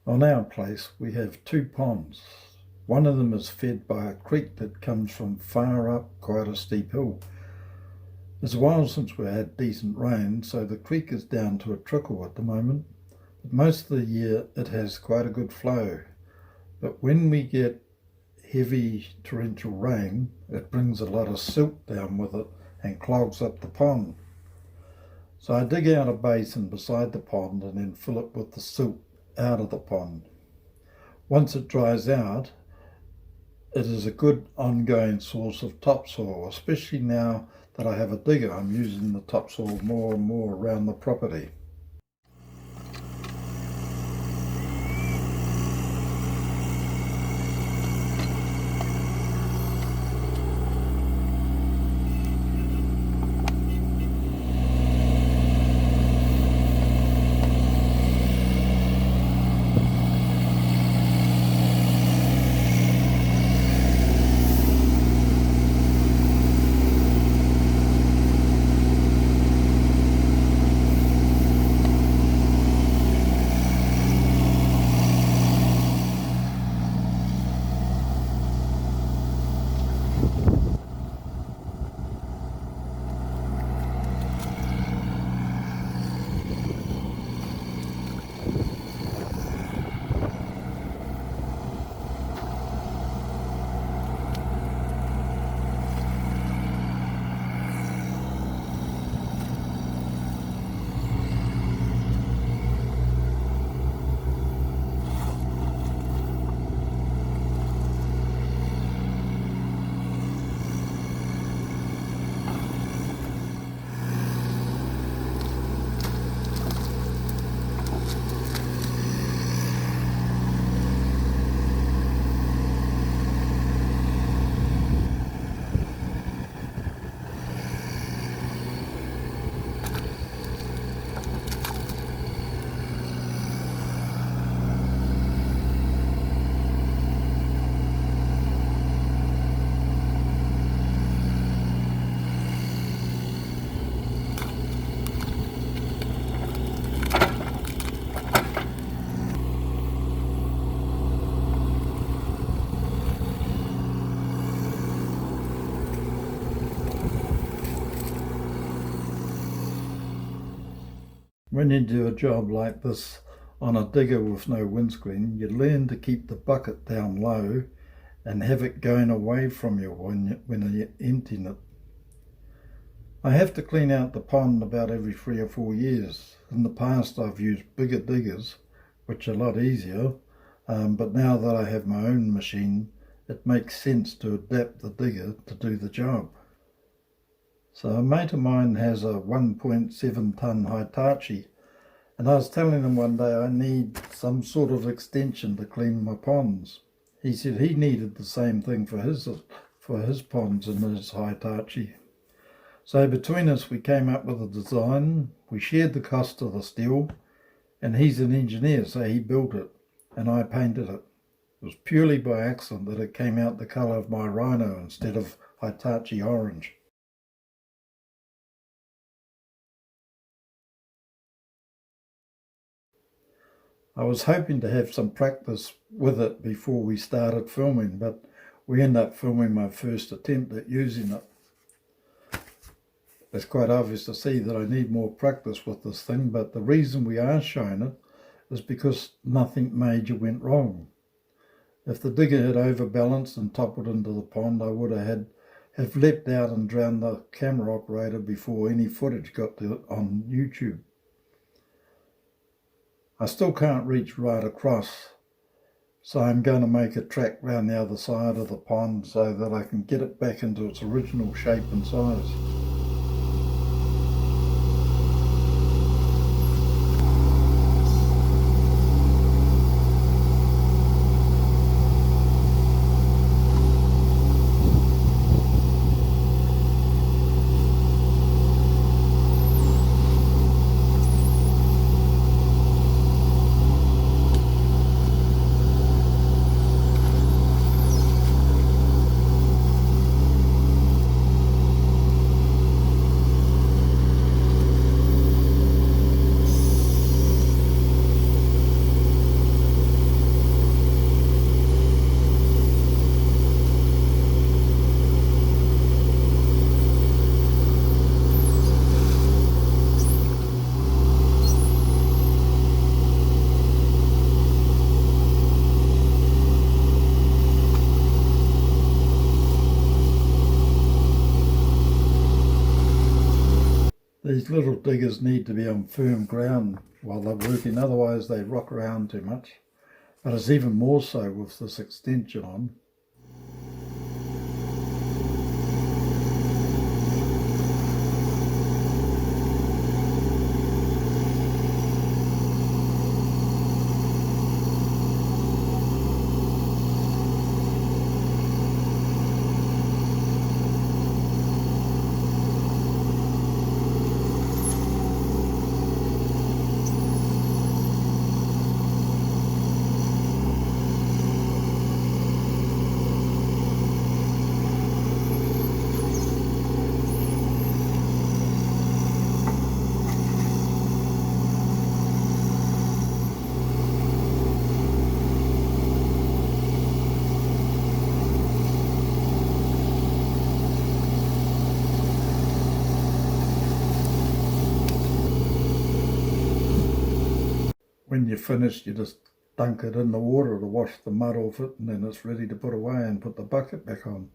On our place we have two ponds. One of them is fed by a creek that comes from far up quite a steep hill. It's a while since we had decent rain, so the creek is down to a trickle at the moment. But most of the year it has quite a good flow. But when we get heavy torrential rain, it brings a lot of silt down with it and clogs up the pond. So I dig out a basin beside the pond and then fill it with the silt out of the pond. Once it dries out, it is a good ongoing source of topsoil, especially now that I have a digger. I'm using the topsoil more and more around the property. When you do a job like this on a digger with no windscreen, you learn to keep the bucket down low and have it going away from you when you're emptying it. I have to clean out the pond about every 3 or 4 years. In the past I've used bigger diggers, which are a lot easier, but now that I have my own machine, it makes sense to adapt the digger to do the job. So a mate of mine has a 1.7 tonne Hitachi, and I was telling him one day I need some sort of extension to clean my ponds. He said he needed the same thing for his ponds in his Hitachi. So between us we came up with a design, we shared the cost of the steel, and he's an engineer so he built it and I painted it. It was purely by accident that it came out the colour of my Rhino instead of Hitachi orange. I was hoping to have some practice with it before we started filming, but we ended up filming my first attempt at using it. It's quite obvious to see that I need more practice with this thing, but the reason we are showing it is because nothing major went wrong. If the digger had overbalanced and toppled into the pond, I would have leapt out and drowned the camera operator before any footage got on YouTube. I still can't reach right across, so I'm going to make a track round the other side of the pond so that I can get it back into its original shape and size. These little diggers need to be on firm ground while they're working, otherwise they rock around too much. But it's even more so with this extension on. When you're finished, you just dunk it in the water to wash the mud off it, and then it's ready to put away and put the bucket back on.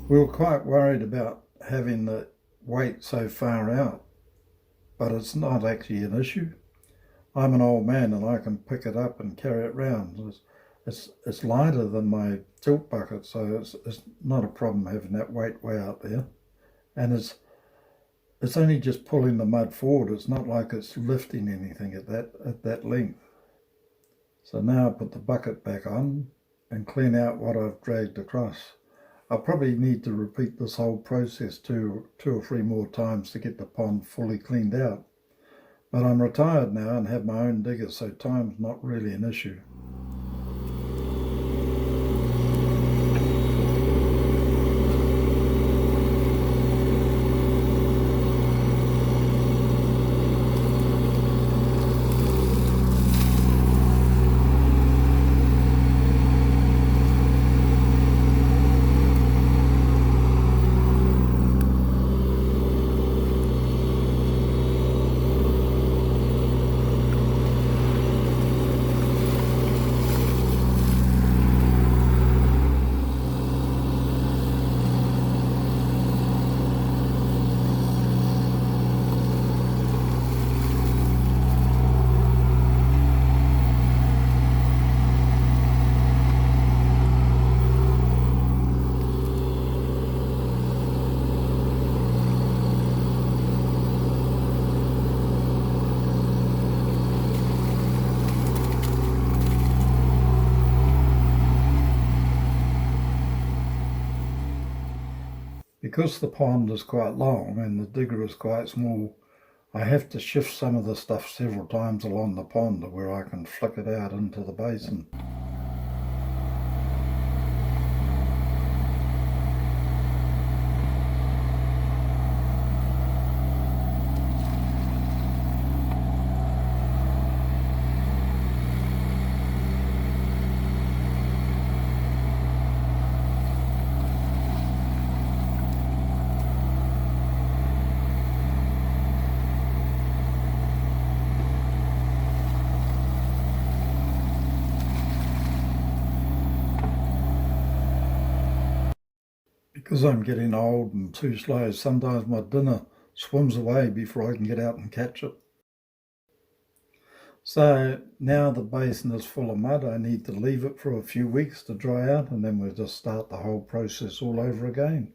We were quite worried about having the weight so far out, but it's not actually an issue. I'm an old man and I can pick it up and carry it around. It's lighter than my tilt bucket, so it's not a problem having that weight way out there. And it's only just pulling the mud forward. It's not like it's lifting anything at that length. So now I put the bucket back on and clean out what I've dragged across. I'll probably need to repeat this whole process two or three more times to get the pond fully cleaned out. But I'm retired now and have my own digger, so time's not really an issue. Because the pond is quite long and the digger is quite small, I have to shift some of the stuff several times along the pond to where I can flick it out into the basin. Because I'm getting old and too slow, sometimes my dinner swims away before I can get out and catch it. So now the basin is full of mud. I need to leave it for a few weeks to dry out, and then we'll just start the whole process all over again.